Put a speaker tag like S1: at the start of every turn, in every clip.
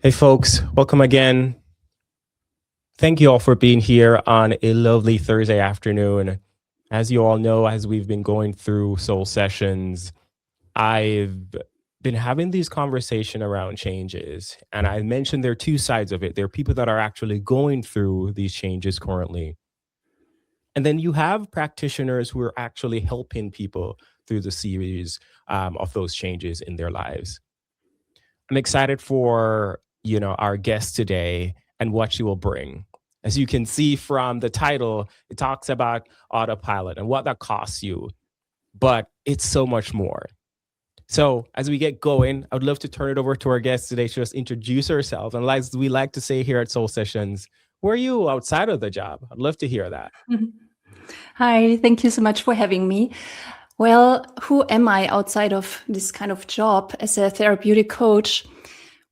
S1: Hey, folks, welcome again. Thank you all for being here on a lovely Thursday afternoon. As you all know, as we've been going through soul sessions, I've been having these conversations around changes. And I mentioned there are two sides of it. There are people that are actually going through these changes currently. And then you have practitioners who are actually helping people through the series of those changes in their lives. I'm excited for, our guest today and what she will bring. As you can see from the title, it talks about autopilot and what that costs you, but it's so much more. So as we get going, I would love to turn it over to our guest today to just introduce herself. And as we like to say here at Soul Sessions, who are you outside of the job? I'd love to hear that.
S2: Hi, thank you so much for having me. Well, who am I outside of this kind of job as a therapeutic coach?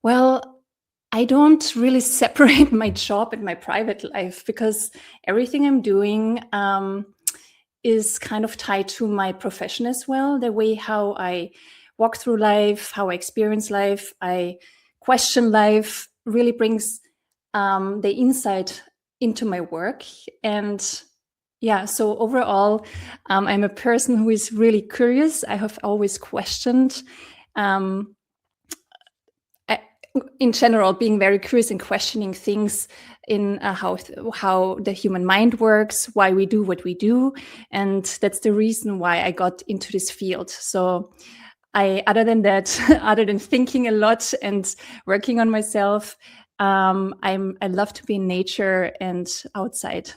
S2: Well, I don't really separate my job and my private life because everything I'm doing is kind of tied to my profession as well. The way how I walk through life, how I experience life, I question life really brings the insight into my work. And yeah, so overall, I'm a person who is really curious. I have always questioned, in general, being very curious and questioning things in how the human mind works, why we do what we do, and that's the reason why I got into this field. So, other than that, other than thinking a lot and working on myself, I love to be in nature and outside.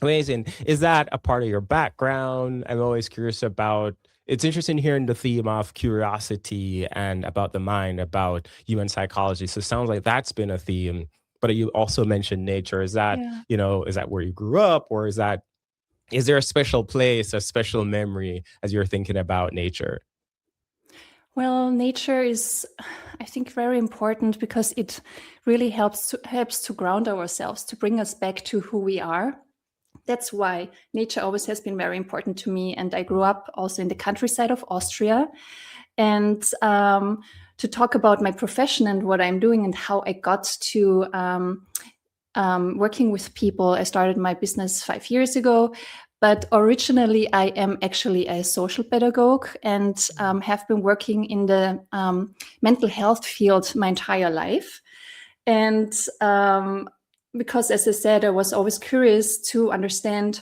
S1: Amazing. Is that a part of your background? I'm always curious about. It's interesting hearing the theme of curiosity and about the mind, about human psychology. So it sounds like that's been a theme. But you also mentioned nature. Is that,
S2: Yeah.
S1: is that where you grew up, or is there a special place, a special memory as you're thinking about nature?
S2: Well, nature is, I think, very important because it really helps to ground ourselves, to bring us back to who we are. That's why nature always has been very important to me. And I grew up also in the countryside of Austria. And to talk about my profession and what I'm doing and how I got to working with people, I started my business 5 years ago. But originally, I am actually a social pedagogue and have been working in the mental health field my entire life. And because, as I said, I was always curious to understand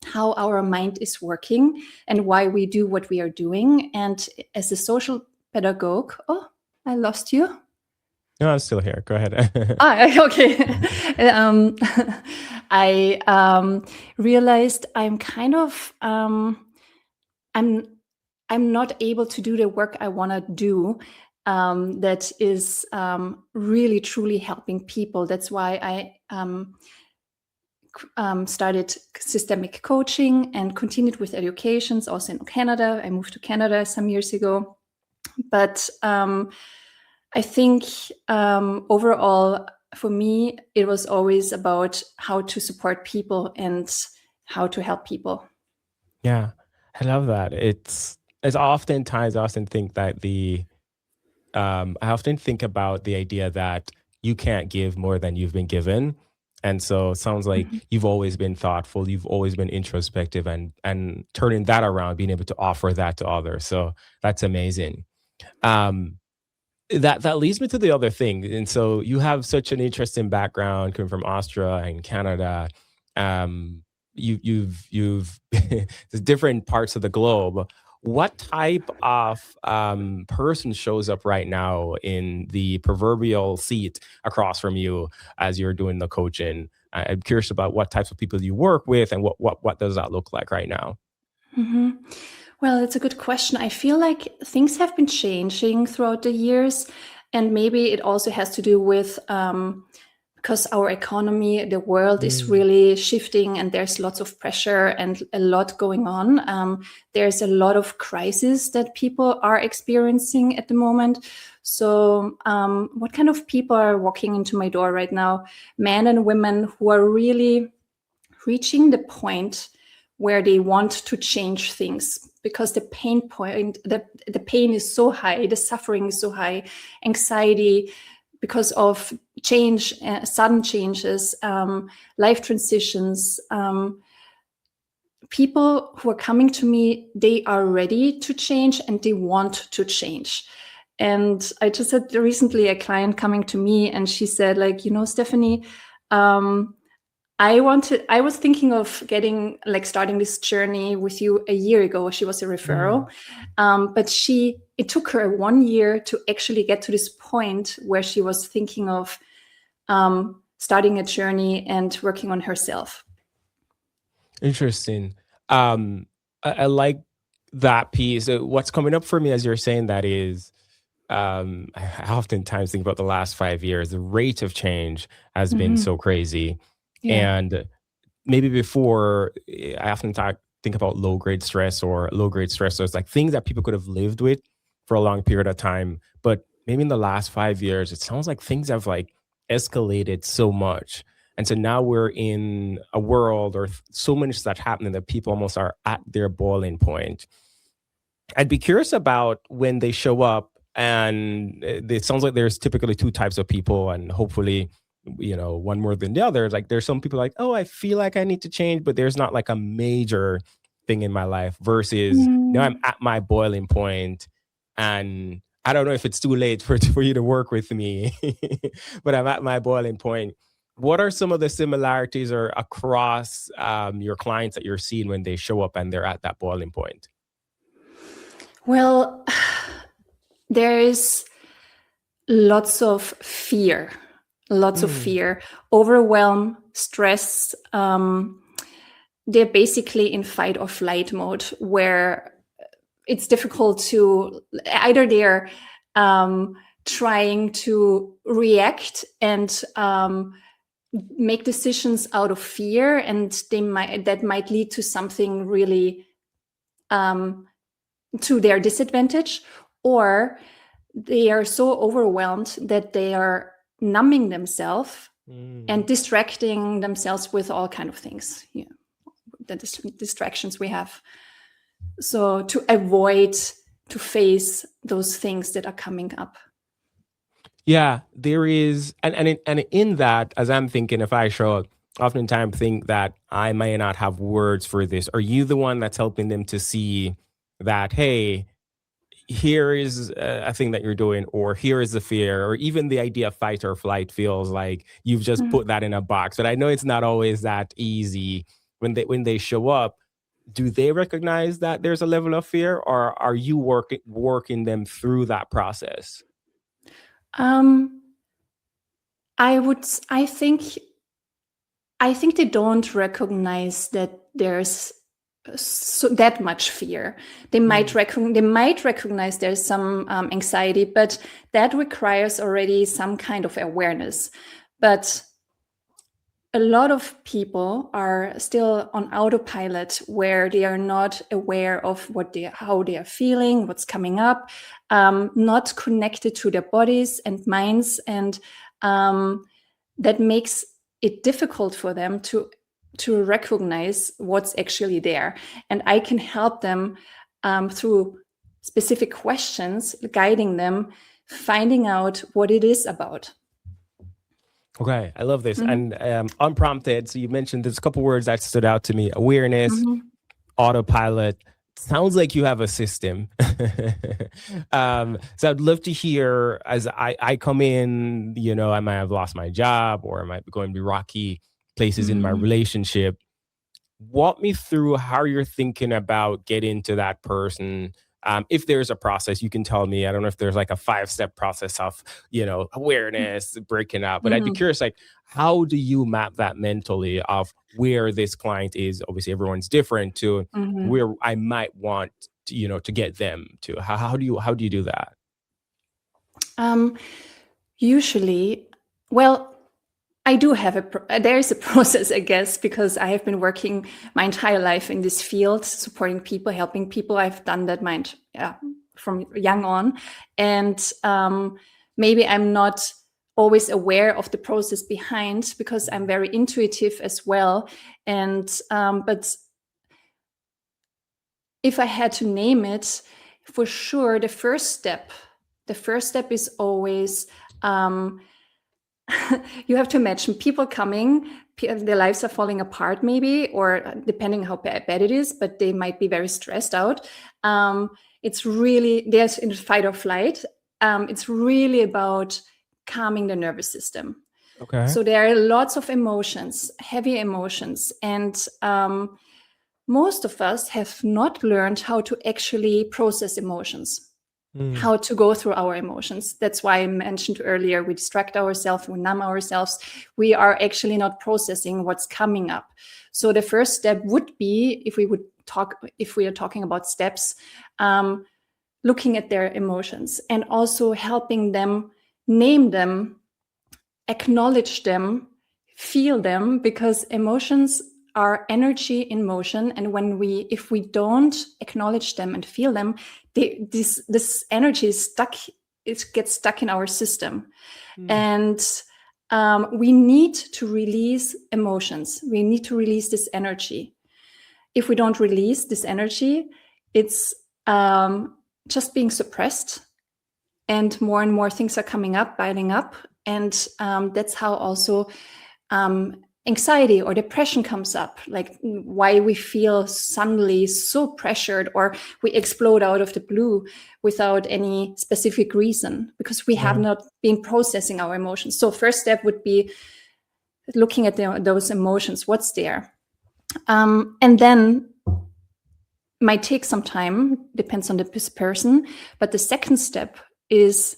S2: how our mind is working and why we do what we are doing. And as a social pedagogue, oh, I lost you.
S1: No, I'm still here. Go ahead.
S2: Okay. I realized I'm kind of I'm not able to do the work I want to do. That is really truly helping people. That's why I started systemic coaching and continued with educations also in Canada. I moved to Canada some years ago. But I think overall, for me, it was always about how to support people and how to help people.
S1: Yeah, I love that. It's oftentimes I often think that I often think about the idea that you can't give more than you've been given. And so it sounds like
S2: Mhm.
S1: you've always been thoughtful, you've always been introspective and turning that around, being able to offer that to others. So that's amazing. Um, that leads me to the other thing. And so you have such an interesting background coming from Austria and Canada. Um, you've the different parts of the globe. What type of person shows up right now in the proverbial seat across from you as you're doing the coaching? I'm curious about what types of people you work with and what does that look like right now?
S2: Mm-hmm. Well, it's a good question. I feel like things have been changing throughout the years, and maybe it also has to do with because our economy, the world is
S1: Mm,
S2: really shifting, and there's lots of pressure and a lot going on. There's a lot of crisis that people are experiencing at the moment. So, what kind of people are walking into my door right now? Men and women who are really reaching the point where they want to change things because the pain point, the pain is so high, the suffering is so high, anxiety, because of change, sudden changes, life transitions. People who are coming to me, they are ready to change and they want to change. And I just had recently a client coming to me and she said, like, Stephanie, I was thinking of starting this journey with you a year ago. She was a referral. But it took her 1 year to actually get to this point where she was thinking of starting a journey and working on herself.
S1: Interesting. I like that piece. What's coming up for me as you're saying that is, I oftentimes think about the last 5 years. The rate of change has been so crazy.
S2: Yeah.
S1: And maybe before, I often think about low grade stress or low grade stressors, like things that people could have lived with for a long period of time. But maybe in the last 5 years, it sounds like things have like escalated so much. And so now we're in a world or so much that's happening that people almost are at their boiling point. I'd be curious about when they show up, and it sounds like there's typically two types of people, and hopefully, one more than the other. Like there's some people like, oh, I feel like I need to change, but there's not like a major thing in my life. Versus, I'm at my boiling point, and I don't know if it's too late for you to work with me, but I'm at my boiling point. What are some of the similarities or across your clients that you're seeing when they show up and they're at that boiling point?
S2: Well, there is lots of fear, overwhelm, stress. They're basically in fight or flight mode where it's difficult to either they're trying to react and make decisions out of fear, and that might lead to something really to their disadvantage, or they are so overwhelmed that they are numbing themselves and distracting themselves with all kind of things, the distractions we have, so to avoid to face those things that are coming up.
S1: Yeah, there is, and in that, as I'm thinking, if I show up, oftentimes think that I may not have words for this. Are you the one that's helping them to see that, hey, here is a thing that you're doing, or here is the fear, or even the idea of fight or flight feels like you've just put that in a box. But I know it's not always that easy when they show up. Do they recognize that there's a level of fear, or are you working them through that process?
S2: I think they don't recognize that there's that much fear. They might recognize there's some anxiety, but that requires already some kind of awareness. But a lot of people are still on autopilot, where they are not aware of how they are feeling, what's coming up, not connected to their bodies and minds, and that makes it difficult for them to recognize what's actually there. And I can help them through specific questions, guiding them, finding out what it is about.
S1: Okay, I love this. And unprompted, so you mentioned there's a couple words that stood out to me: awareness, autopilot. Sounds like you have a system. So I'd love to hear, as I come in, I might have lost my job, or I might be going to be rocky places in my relationship. Walk me through how you're thinking about getting to that person. If there's a process, you can tell me. I don't know if there's like a 5-step process of, awareness, breaking up, but I'd be curious, like, how do you map that mentally of where this client is? Obviously, everyone's different, to where I might want, to get them to. How do you do that?
S2: Usually, well, I do have there is a process, I guess, because I have been working my entire life in this field, supporting people, helping people. I've done that from young on. And maybe I'm not always aware of the process behind, because I'm very intuitive as well. And but if I had to name it, for sure, the first step is always um, you have to imagine people coming, their lives are falling apart maybe, or depending how bad it is, but they might be very stressed out. It's really, there's in fight or flight. It's really about calming the nervous system.
S1: Okay.
S2: So there are lots of emotions, heavy emotions, and most of us have not learned how to actually process emotions, how to go through our emotions. That's why I mentioned earlier, we distract ourselves, we numb ourselves. We are actually not processing what's coming up. So the first step would be, if we are talking about steps, looking at their emotions and also helping them name them, acknowledge them, feel them, because emotions are energy in motion. And if we don't acknowledge them and feel them, this energy is stuck. It gets stuck in our system, and we need to release emotions. We need to release this energy. If we don't release this energy, it's just being suppressed, and more things are coming up, piling up, and that's how also anxiety or depression comes up, like why we feel suddenly so pressured, or we explode out of the blue without any specific reason, because we have not been processing our emotions. So first step would be looking at those emotions, what's there. And then might take some time, depends on the person, but the second step is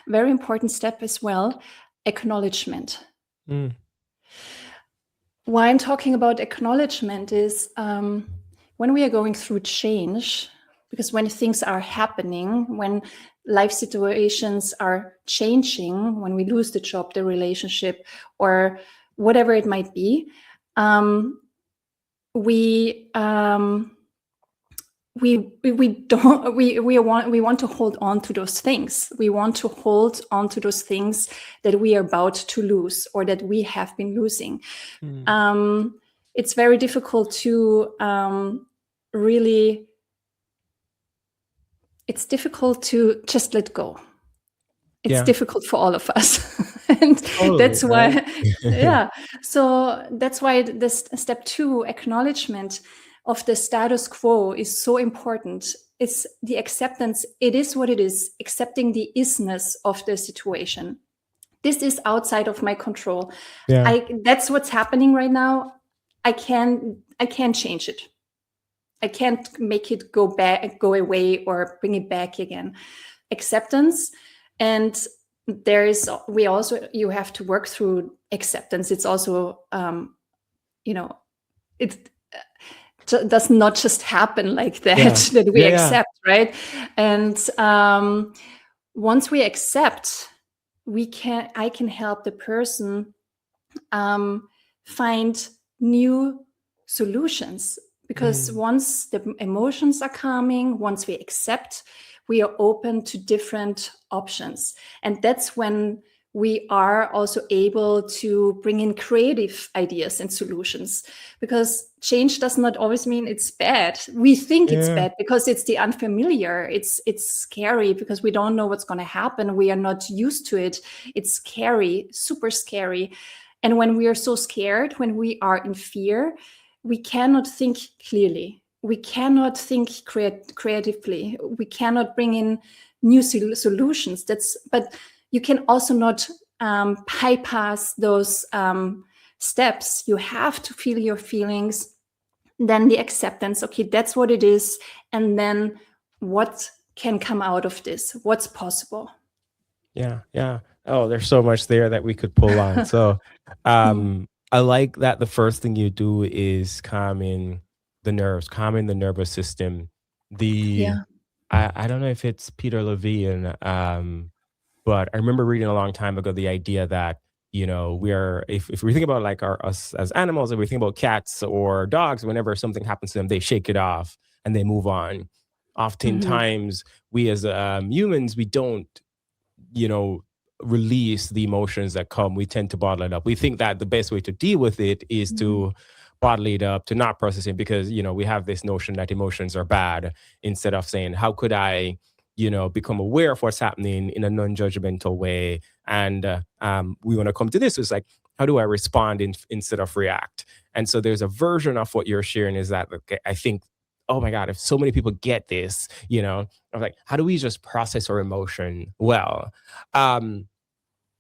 S2: very important step as well, acknowledgement. Why I'm talking about acknowledgement is when we are going through change, because when things are happening, when life situations are changing, when we lose the job, the relationship, or whatever it might be, we want to hold on to those things. We want to hold on to those things that we are about to lose, or that we have been losing. It's very difficult to it's difficult to just let go. It's difficult for all of us. And totally, that's why, right? So that's why this step 2, acknowledgement of the status quo, is so important. It's the acceptance. It is what it is, accepting the isness of the situation. This is outside of my control. That's what's happening right now. I can't change it. I can't make it go away, or bring it back again. Acceptance. And you have to work through acceptance. It's also, it does not just happen like that, that we accept, right? And once we accept, I can help the person find new solutions, because once the emotions are calming, once we accept, we are open to different options. And that's when we are also able to bring in creative ideas and solutions, because change does not always mean it's bad. We think it's bad because it's the unfamiliar. It's scary because we don't know what's going to happen. We are not used to it. It's scary, super scary. And when we are so scared, when we are in fear, we cannot think clearly. We cannot think creatively. We cannot bring in new solutions. But you can also not bypass those steps. You have to feel your feelings, then the acceptance. Okay, that's what it is. And then what can come out of this? What's possible?
S1: Yeah. Oh, there's so much there that we could pull on. So I like that the first thing you do is calming the nerves, calming the nervous system. I don't know if it's Peter Levine, but I remember reading a long time ago the idea that, if we think about like us as animals, if we think about cats or dogs, whenever something happens to them, they shake it off and they move on. Oftentimes, we as humans, we don't, release the emotions that come. We tend to bottle it up. We think that the best way to deal with it is to bottle it up, to not process it, because we have this notion that emotions are bad, instead of saying, how could I become aware of what's happening in a non-judgmental way. And we want to come to this. It's like, how do I respond instead of react? And so there's a version of what you're sharing is that, okay, I think, oh my God, if so many people get this, I'm like, how do we just process our emotion well?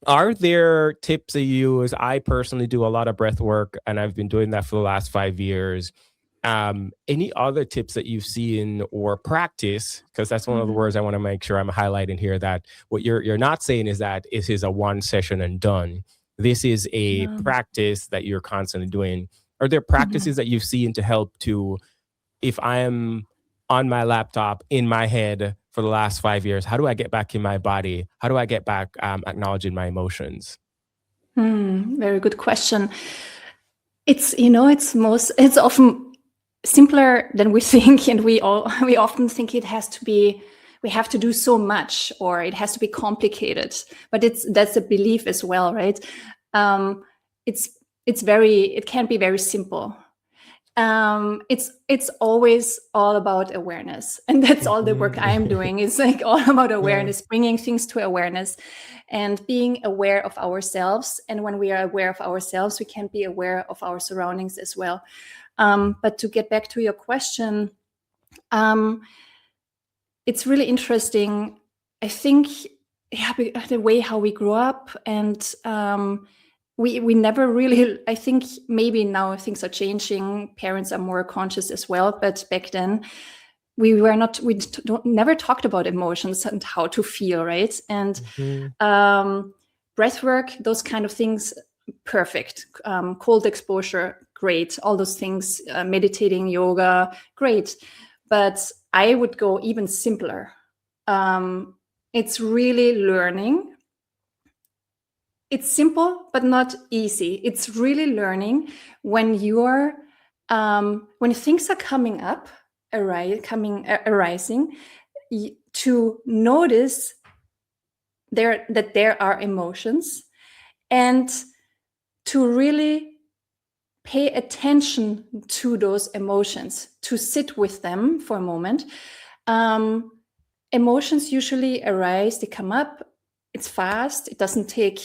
S1: Are there tips that you use? I personally do a lot of breath work, and I've been doing that for the last 5 years. Any other tips that you've seen or practice? Because that's one of the words I want to make sure I'm highlighting here, that what you're not saying is that it is a one session and done. This is a practice that you're constantly doing. Are there practices that you've seen to help to, if I am on my laptop in my head for the last 5 years, how do I get back in my body? How do I get back acknowledging my emotions?
S2: Very good question. It's often simpler than we think, and we often think we have to do so much, or it has to be complicated. But that's a belief as well, right? It can be very simple. It's always all about awareness, and that's all the work I am doing. It's like all about awareness, bringing things to awareness, and being aware of ourselves. And when we are aware of ourselves, we can be aware of our surroundings as well. But to get back to your question, it's really interesting. I think the way how we grew up, and we never really, I think maybe now things are changing. Parents are more conscious as well. But back then we never talked about emotions and how to feel, right? And breath work, those kind of things, perfect. Cold exposure, great. All those things, meditating, yoga, great. But I would go even simpler. It's really learning. It's simple, but not easy. It's really learning when when things are coming up, arising, to notice that there are emotions, and to really pay attention to those emotions, to sit with them for a moment. Emotions usually arise, they come up. It's fast. It doesn't take.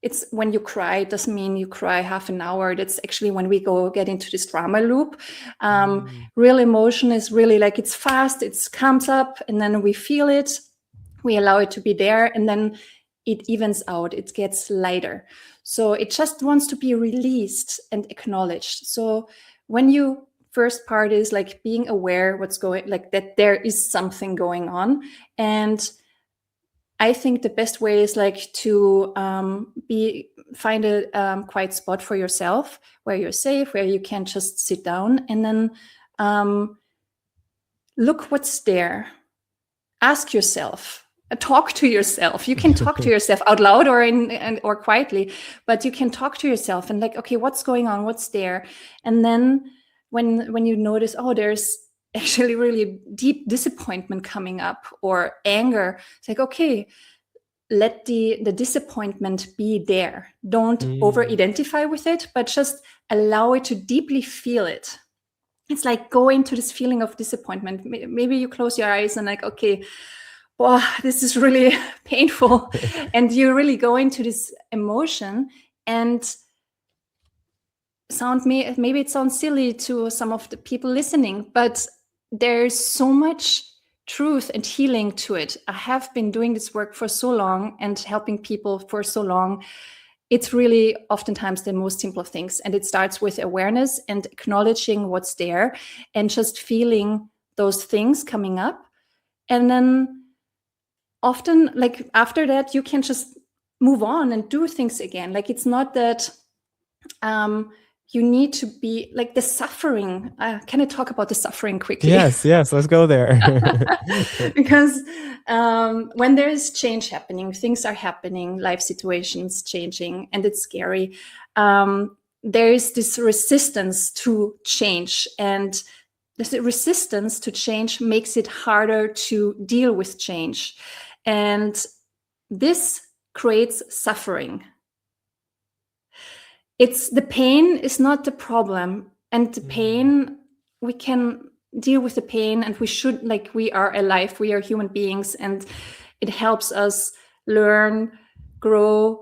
S2: It's when you cry, it doesn't mean you cry half an hour. That's actually when we get into this drama loop. Real emotion is really like, it's fast, it comes up, and then we feel it, we allow it to be there, and then it evens out, it gets lighter. So it just wants to be released and acknowledged. So when you first part is like being aware what's going, like that there is something going on. And I think the best way is like to find a quiet spot for yourself where you're safe, where you can just sit down, and then look what's there. Ask yourself, talk to yourself. You can talk to yourself out loud or quietly, but you can talk to yourself and like, okay, what's going on? What's there? And then when you notice, oh, there's actually really deep disappointment coming up, or anger, it's like, okay, let the disappointment be there. Don't over identify with it, but just allow it to deeply feel it. It's like go into this feeling of disappointment. Maybe you close your eyes and like, okay, wow, this is really painful. And you really go into this emotion, and maybe it sounds silly to some of the people listening, but there's so much truth and healing to it. I have been doing this work for so long and helping people for so long. It's really oftentimes the most simple of things. And it starts with awareness and acknowledging what's there and just feeling those things coming up. And then often, like after that, you can just move on and do things again. Like it's not that you need to be like the suffering. Can I talk about the suffering quickly?
S1: Yes, let's go there.
S2: Because when there is change happening, things are happening, life situations changing, and it's scary. There is this resistance to change, and this resistance to change makes it harder to deal with change. And this creates suffering. The pain is not the problem. And the pain, we can deal with the pain, and we should, like, we are alive, we are human beings, and it helps us learn, grow,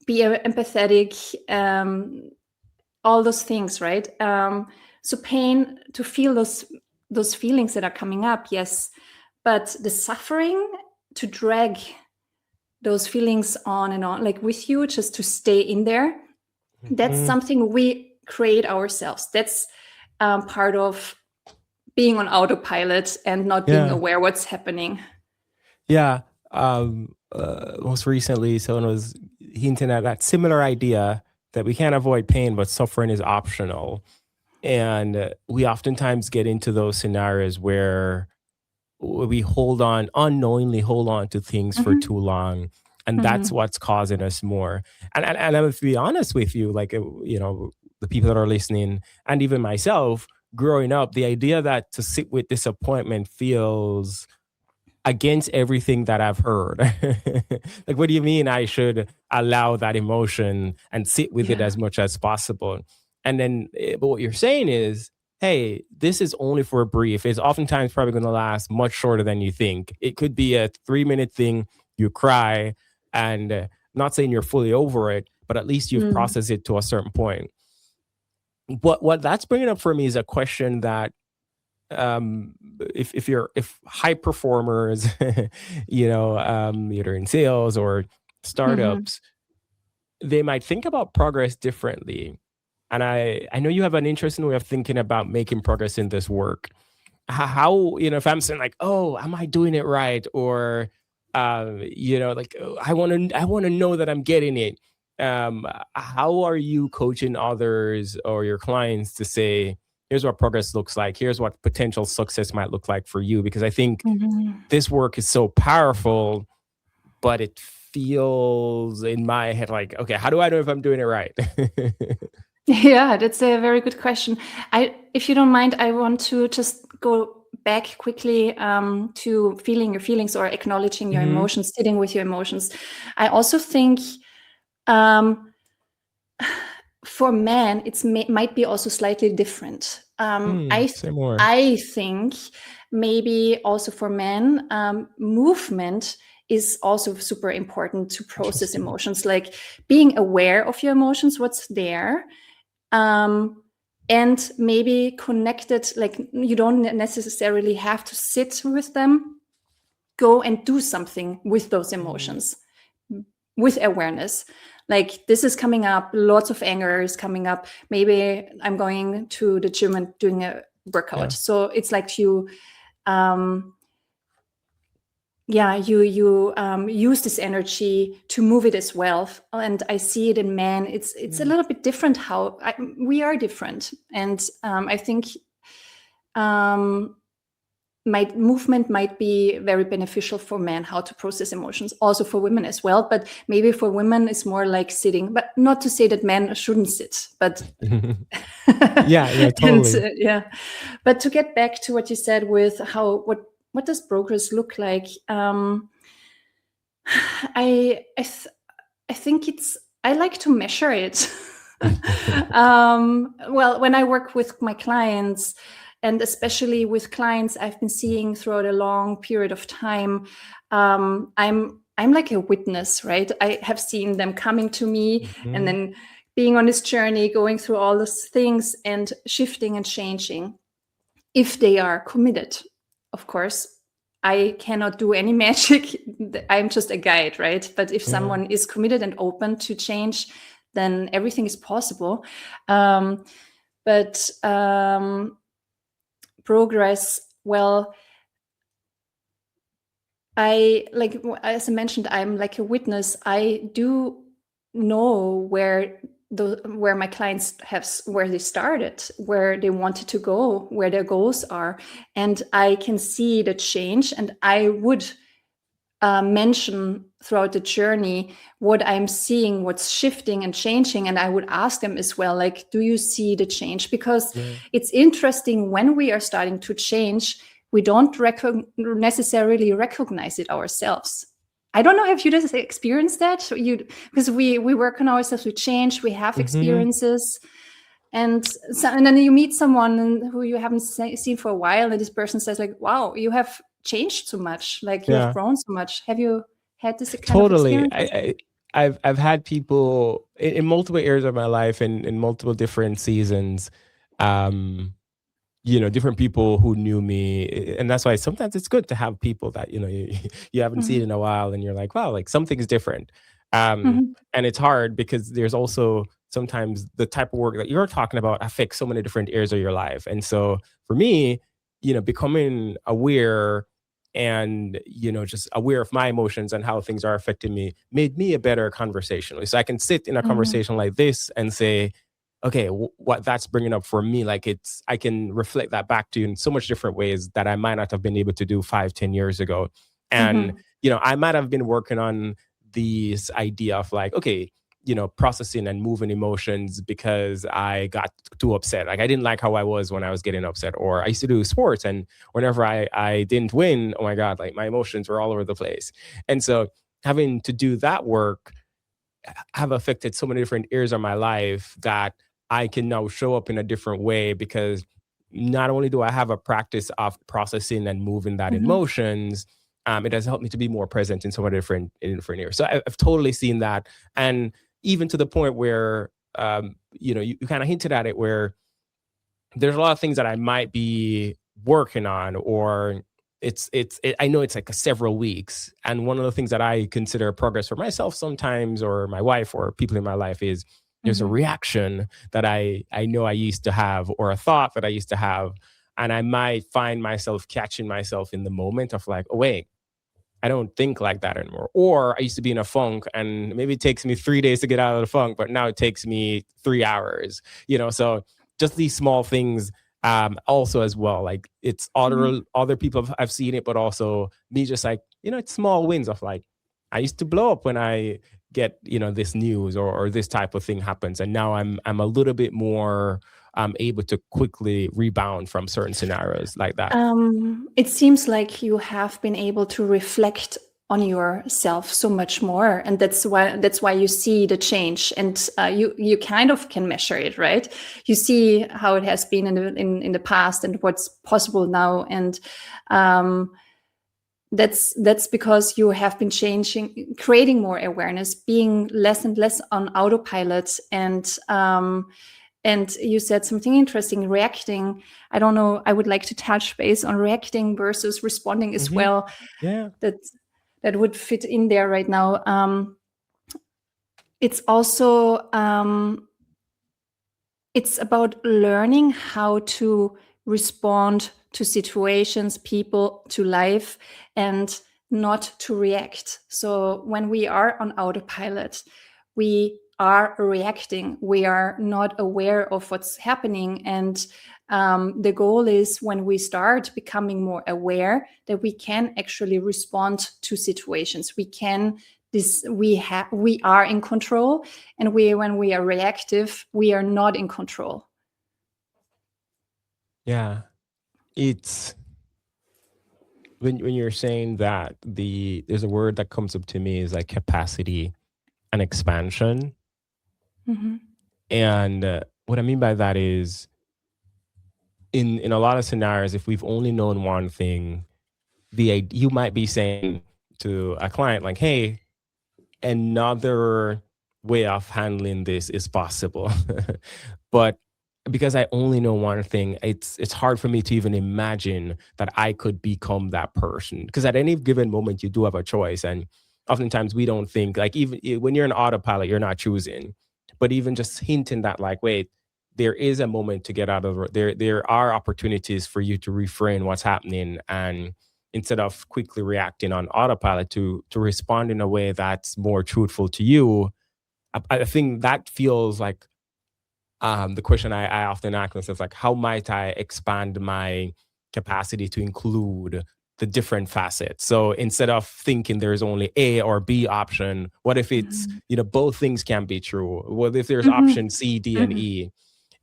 S2: be empathetic, all those things, right? So pain, to feel those feelings that are coming up, yes, but the suffering, to drag those feelings on and on, like with you, just to stay in there, that's something we create ourselves. That's part of being on autopilot and not being aware what's happening.
S1: Yeah. Most recently, someone was hinting at that similar idea that we can't avoid pain, but suffering is optional. And we oftentimes get into those scenarios where we unknowingly hold on to things for too long. And that's what's causing us more. And I'm to be honest with you, like, the people that are listening, and even myself, growing up, the idea that to sit with disappointment feels against everything that I've heard. Like, what do you mean I should allow that emotion and sit with it as much as possible? And then, but what you're saying is, hey, this is only for a brief. It's oftentimes probably going to last much shorter than you think. It could be a 3-minute thing. You cry, and not saying you're fully over it, but at least you've processed it to a certain point. What that's bringing up for me is a question that, if high performers, either in sales or startups, they might think about progress differently. And I know you have an interesting way of thinking about making progress in this work. How, if I'm saying like, oh, am I doing it right? Or, like, oh, I want to know that I'm getting it. How are you coaching others or your clients to say, here's what progress looks like. Here's what potential success might look like for you. Because I think this work is so powerful, but it feels in my head like, okay, how do I know if I'm doing it right?
S2: Yeah, that's a very good question. If you don't mind, I want to just go back quickly to feeling your feelings or acknowledging your emotions, sitting with your emotions. I also think for men, it might be also slightly different.
S1: Say more.
S2: I think maybe also for men, movement is also super important to process emotions, like being aware of your emotions, what's there, and maybe connected, like you don't necessarily have to sit with them. Go and do something with those emotions, with awareness. Like, this is coming up, lots of anger is coming up. Maybe I'm going to the gym and doing a workout. So it's like you use this energy to move it as well. And I see it in men. It's a little bit different how we are different. And I think my movement might be very beneficial for men, how to process emotions, also for women as well. But maybe for women, it's more like sitting, but not to say that men shouldn't sit, but
S1: yeah, totally.
S2: And, but to get back to what you said with what does progress look like? I think I like to measure it. Well, when I work with my clients, and especially with clients I've been seeing throughout a long period of time, I'm like a witness, right? I have seen them coming to me and then being on this journey, going through all those things and shifting and changing. If they are committed, of course, I cannot do any magic. I'm just a guide, right? But if someone is committed and open to change, then everything is possible. But progress, well, as I mentioned, I'm like a witness. I do know where my clients where they started, where they wanted to go, where their goals are, and I can see the change. And I would mention throughout the journey what I'm seeing, what's shifting and changing. And I would ask them as well, like, do you see the change? Because it's interesting, when we are starting to change, we don't necessarily recognize it ourselves. I don't know if you just experienced that, because we work on ourselves, we change, we have experiences. And then you meet someone who you haven't seen for a while, and this person says like, wow, you have changed so much, like you have
S1: Yeah.
S2: grown so much. Have you had this kind of
S1: Totally.
S2: experience?
S1: I've had people in multiple areas of my life and in multiple different seasons, um, different people who knew me. And that's why sometimes it's good to have people that, you haven't seen in a while and you're like, wow, like something's different.
S2: Mm-hmm.
S1: And it's hard because there's also sometimes the type of work that you're talking about affects so many different areas of your life. And so for me, becoming aware and just aware of my emotions and how things are affecting me made me a better conversationalist. So I can sit in a
S2: Mm-hmm.
S1: conversation like this and say, okay, what that's bringing up for me, like I can reflect that back to you in so much different ways that I might not have been able to do 5, 10 years ago. And
S2: Mm-hmm.
S1: I might have been working on this idea of like, okay, processing and moving emotions because I got too upset. Like I didn't like how I was when I was getting upset. Or I used to do sports, and whenever I didn't win, oh my God, like my emotions were all over the place. And so having to do that work have affected so many different areas of my life that I can now show up in a different way, because not only do I have a practice of processing and moving that
S2: Mm-hmm.
S1: emotions, it has helped me to be more present in so many different areas. So I've totally seen that, and even to the point where you kind of hinted at it, where there's a lot of things that I might be working on, or I know it's like several weeks. And one of the things that I consider progress for myself sometimes, or my wife or people in my life, is there's a
S2: Mm-hmm.
S1: reaction that I know I used to have, or a thought that I used to have. And I might find myself catching myself in the moment of like, oh wait, I don't think like that anymore. Or I used to be in a funk and maybe it takes me 3 days to get out of the funk, but now it takes me 3 hours, so just these small things, also as well. Like it's other people I've seen it, but also me just like, it's small wins of like, I used to blow up when I get, this news, or this type of thing happens. And now I'm a little bit more able to quickly rebound from certain scenarios like that.
S2: It seems like you have been able to reflect on yourself so much more, and that's why you see the change, and you kind of can measure it, right? You see how it has been in the past and what's possible now, and um, that's because you have been changing, creating more awareness, being less and less on autopilot, and you said something interesting, reacting. I don't know, I would like to touch base on reacting versus responding as
S1: Hmm.
S2: well.
S1: Yeah.
S2: That would fit in there right now. It's also it's about learning how to respond to situations, people, to life, and not to react. So when we are on autopilot, we are reacting. We are not aware of what's happening. And the goal is, when we start becoming more aware, that we can actually respond to situations. We are in control, and when we are reactive, we are not in control.
S1: Yeah. It's when you're saying that, there's a word that comes up to me is like capacity and expansion.
S2: Mm-hmm.
S1: And what I mean by that is, in a lot of scenarios, if we've only known one thing, you might be saying to a client like, hey, another way of handling this is possible. But because I only know one thing, it's hard for me to even imagine that I could become that person. Because at any given moment, you do have a choice, and oftentimes we don't think, like, even when you're in autopilot, you're not choosing. But even just hinting that, like, wait, there is a moment to get out of there. There are opportunities for you to refrain what's happening, and instead of quickly reacting on autopilot, to respond in a way that's more truthful to you. I think that feels like the question I often ask myself, like, how might I expand my capacity to include the different facets? So instead of thinking there's only A or B option, what if it's,
S2: Mm-hmm.
S1: both things can be true? What if there's
S2: Mm-hmm.
S1: option C, D, and
S2: Mm-hmm.
S1: E?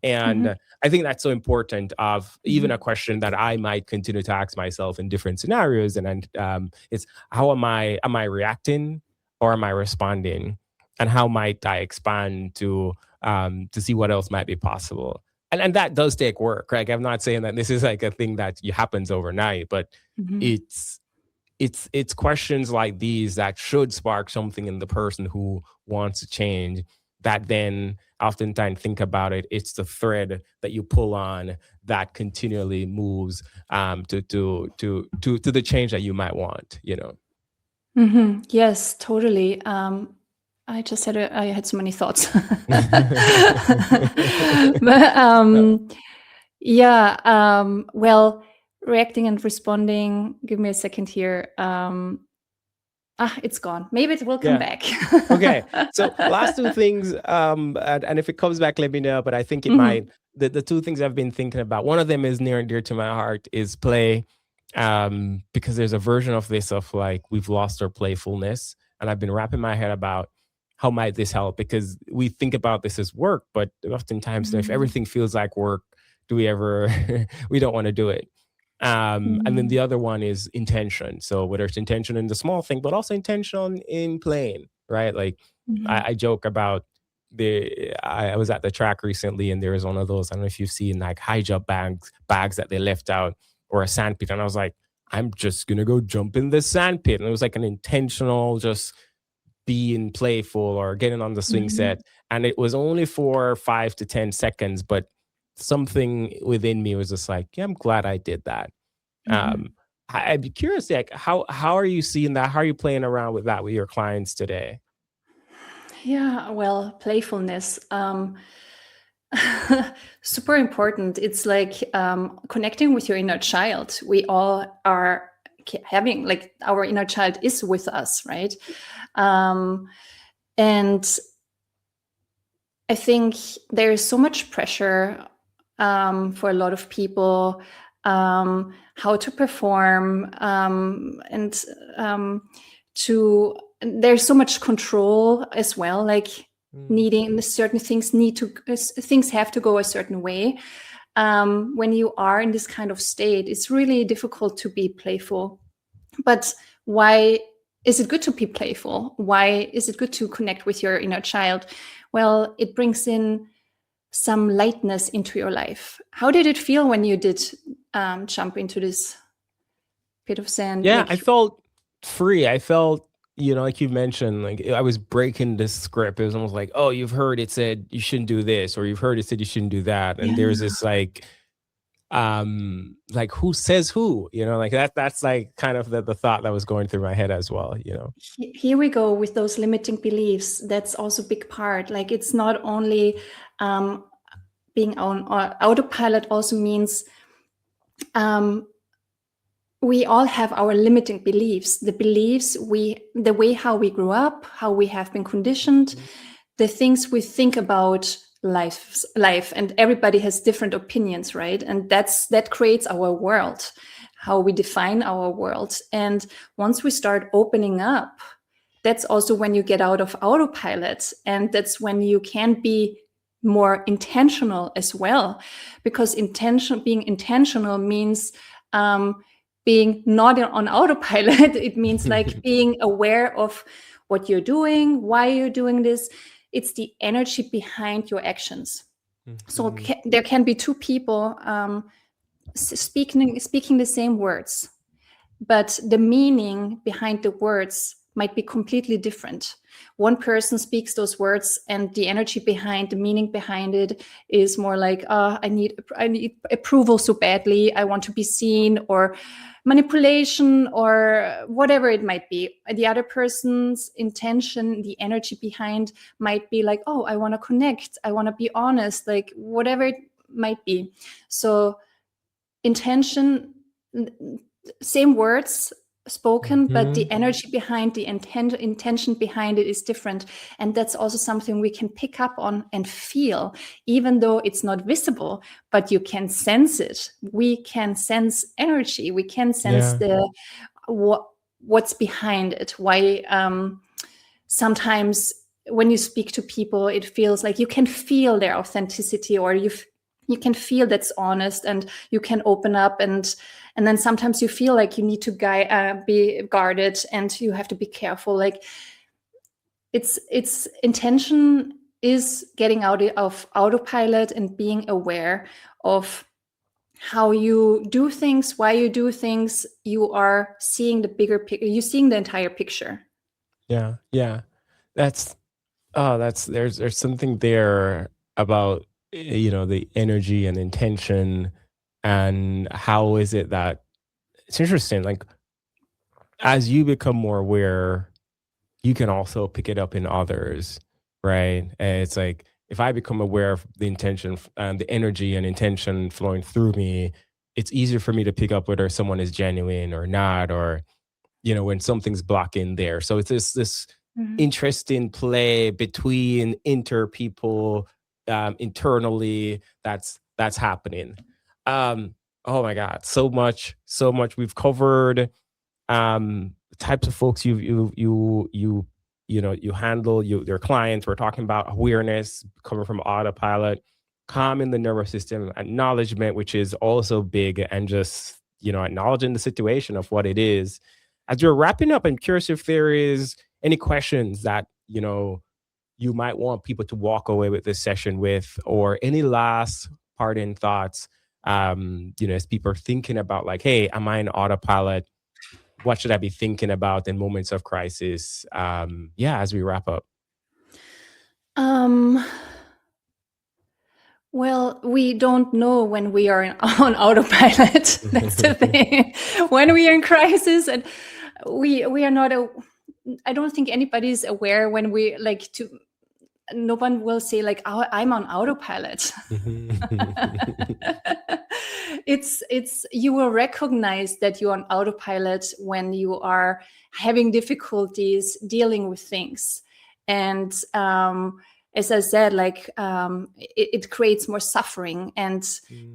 S1: And
S2: Mm-hmm.
S1: I think that's so important, of even
S2: Mm-hmm.
S1: a question that I might continue to ask myself in different scenarios. And it's, how am I reacting, or am I responding? and how might I expand to see what else might be possible. And that does take work. Like, I'm not saying that this is like a thing that happens overnight, but
S2: Mhm.
S1: it's it's questions like these that should spark something in the person who wants to change, that then oftentimes think about it, it's the thread that you pull on that continually moves to the change that you might want, you know.
S2: Yes, totally. I had so many thoughts. But yeah, well, reacting and responding. Give me a second here. It's gone. Maybe it will come
S1: Yeah.
S2: back.
S1: Okay. So last two things, and if it comes back, let me know. But I think it might.
S2: Mhm.
S1: The two things I've been thinking about. One of them is near and dear to my heart is play, because there's a version of this of like we've lost our playfulness, and I've been wrapping my head about how might this help, because we think about this as work, but oftentimes if
S2: Mhm.
S1: everything feels like work, do we ever? We don't want to do it. And then the
S2: Mhm.
S1: other one is intention. So whether it's intention in the small thing, but also intention in playing, right? Like
S2: Mhm.
S1: I joke about I was at the track recently, and there was one of those, I don't know if you've seen like high jump bags that they left out, or a sand pit. And I was like, I'm just gonna go jump in the sand pit. And it was like an intentional just being playful or getting on the swing
S2: Mhm.
S1: set. And it was only for 5 to 10 seconds, but something within me was just like, yeah, I'm glad I did that.
S2: Mhm.
S1: I'd be curious, like how are you seeing that? How are you playing around with that with your clients today?
S2: Yeah, well, playfulness. Super important. It's like connecting with your inner child. We all are having, like, our inner child is with us, right? Um, and I think there is so much pressure for a lot of people, how to perform, and to there's so much control as well, like
S1: Mm,
S2: needing certain things things have to go a certain way. When you are in this kind of state, it's really difficult to be playful. But why is it good to be playful? Why is it good to connect with your inner child? Well, it brings in some lightness into your life. How did it feel when you did jump into this pit of sand?
S1: yeah, I
S2: Like,
S1: felt free. I felt, like you mentioned, like I was breaking the script. It was almost like, oh, you've heard it said you shouldn't do this, or you've heard it said you shouldn't do that. And there's
S2: yeah,
S1: this like who says who, like that's like kind of the thought that was going through my head as well.
S2: here we go with those limiting beliefs. That's also a big part. Like, it's not only um, being on autopilot, also means um, we all have our limiting beliefs, the way how we grew up, how we have been conditioned, the things we think about life, and everybody has different opinions, right? And that creates our world, how we define our world. And once we start opening up, that's also when you get out of autopilot, and that's when you can be more intentional as well, because being intentional means being not on autopilot. It means like being aware of what you're doing, why you're doing this. It's the energy behind your actions. So
S1: Mhm.
S2: there can be two people speaking the same words, but the meaning behind the words might be completely different. One person speaks those words, and the energy behind the meaning behind it is more like, I need approval so badly, I want to be seen, or manipulation, or whatever it might be. The other person's intention, the energy behind, might be like, oh, I want to connect, I want to be honest, like whatever it might be. So intention, same words spoken, but the
S1: Mhm.
S2: energy behind the intention behind it is different. And that's also something we can pick up on and feel, even though it's not visible, but you can sense it. We can sense energy, we can sense
S1: Yeah.
S2: what's behind it. Why sometimes when you speak to people, it feels like you can feel their authenticity, or you can feel that's honest, and you can open up, and then sometimes you feel like you need to be guarded, and you have to be careful. Like, its intention is getting out of autopilot and being aware of how you do things, why you do things. You are seeing the bigger picture. You're seeing the entire picture.
S1: Yeah, yeah. That's there's something there about the energy and intention, and how is it that it's interesting. Like, as you become more aware, you can also pick it up in others, right? And it's like, if I become aware of the intention and the energy and intention flowing through me, it's easier for me to pick up whether someone is genuine or not, or when something's blocking there. So it's this
S2: Mhm.
S1: interesting play between inter people, internally, that's happening. Oh my God, so much we've covered. Types of folks you handle, your clients. We're talking about awareness coming from autopilot, calming the nervous system, acknowledgement, which is also big, and just acknowledging the situation of what it is. As you're wrapping up, I'm curious if there is any questions that you might want people to walk away with this session with, or any last parting thoughts. As people are thinking about, like, hey, am I in autopilot? What should I be thinking about in moments of crisis? Yeah, as we wrap up.
S2: Um, well, we don't know when we are on autopilot. That's the thing. When we are in crisis, and we are not. I don't think anybody's aware when we like to. No one will say like, oh, I'm on autopilot. It's you will recognize that you're on autopilot when you are having difficulties dealing with things. And as I said, like it creates more suffering, and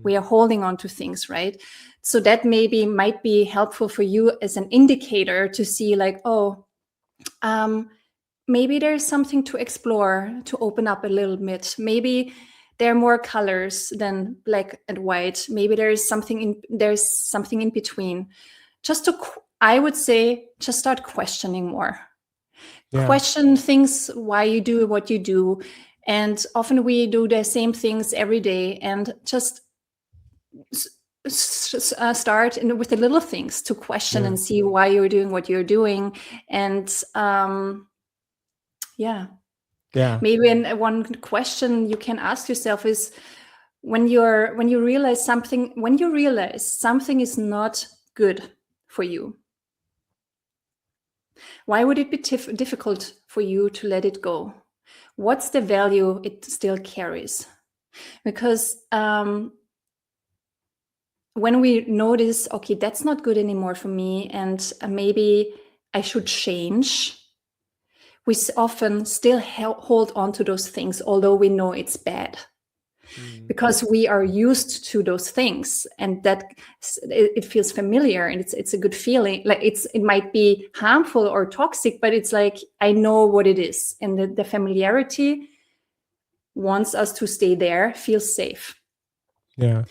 S2: we are holding on to things, right? So that maybe might be helpful for you as an indicator to see like, oh, maybe there's something to explore, to open up a little bit. Maybe there are more colors than black and white. Maybe there's something in between. I would say, just start questioning more.
S1: Yeah.
S2: Question things, why you do what you do. And often we do the same things every day, and just start with the little things to question and see why you're doing what you're doing. And yeah. Maybe one question you can ask yourself is, when you realize something is not good for you, why would it be difficult for you to let it go? What's the value it still carries? Because when we notice, okay, that's not good anymore for me, and maybe I should change, we often still hold on to those things, although we know it's bad. Because we are used to those things, and that it feels familiar, and it's a good feeling. Like it might be harmful or toxic, but it's like, I know what it is, and the familiarity wants us to stay there, feel safe.
S1: Yeah.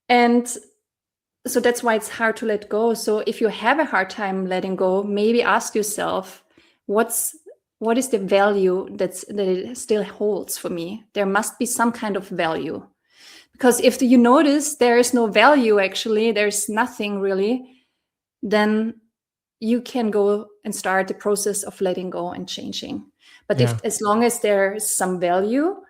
S2: And so that's why it's hard to let go. So if you have a hard time letting go, maybe ask yourself, what is the value that it still holds for me? There must be some kind of value. Because if you notice there is no value, actually, there's nothing really, then you can go and start the process of letting go and changing. But as long as there's some value,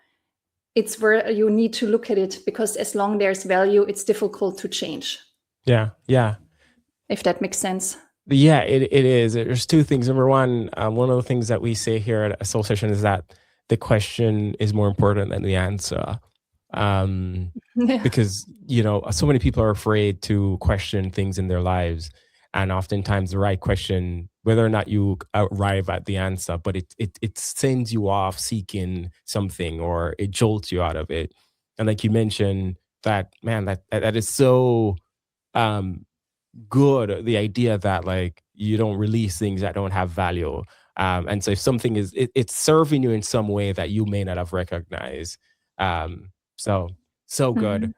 S2: it's where you need to look at it, because as long there's value, it's difficult to change.
S1: Yeah.
S2: If that makes sense.
S1: Yeah, it is. There's two things. Number one of the things that we say here at a soul session is that the question is more important than the answer. Because, so many people are afraid to question things in their lives. And oftentimes the right question, whether or not you arrive at the answer, but it sends you off seeking something, or it jolts you out of it. And like you mentioned, that, man, that is so good. The idea that, like, you don't release things that don't have value. And so if something it's serving you in some way that you may not have recognized. So good.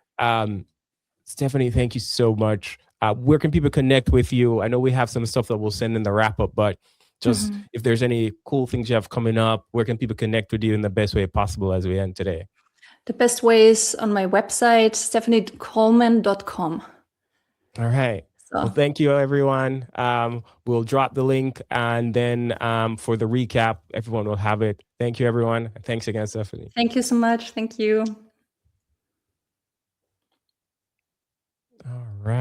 S1: Stephanie, thank you so much. Where can people connect with you? I know we have some stuff that we'll send in the wrap up, but just if there's any cool things you have coming up, where can people connect with you in the best way possible as we end today?
S2: The best way is on my website, stephaniecoleman.com.
S1: All right. Well, thank you, everyone. We'll drop the link, and then for the recap, everyone will have it. Thank you, everyone. Thanks again, Stephanie.
S2: Thank you so much. Thank you.